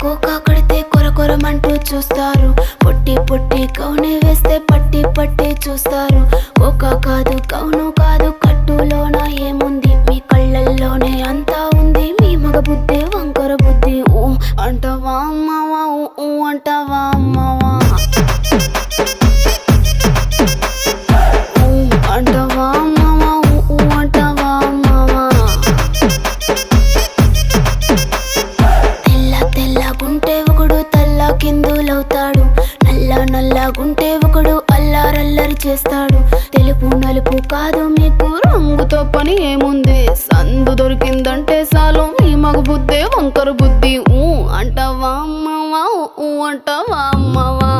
Cocoa కడితే కొరకొరమంటూ చూస్తారు. పొట్టి పొట్టి కౌనే వేస్తే పట్టి పట్టి చూస్తారు. కోకా కాదు కౌను కాదు కట్టులోన ఏముంది, మీ కళ్ళల్లోనే అంతా ఉంది. మీ మగ బుద్ధి వంకర బుద్ధి. ఊ అంటావా అమ్మవా, ఊ అంటావా అమ్మవా, ఊ అంటావా అమ్మవా, ఊ అంటావా అమ్మవా. తెల్లగుంటే ఒకడు తల్ల కిందులవుతాడు, నల్లగుంటే ఒకడు అల్లారల్లరి చేస్తాడు. తెలుపు నలుపు కాదు మీకు రంగుతో పని ఏముంది, సందు దొరికిందంటే చాలు మీ మగ బుద్ధే వంకర బుద్ధి. ఊ అంటావా అమ్మవా, ఊ అంటావా అమ్మవా.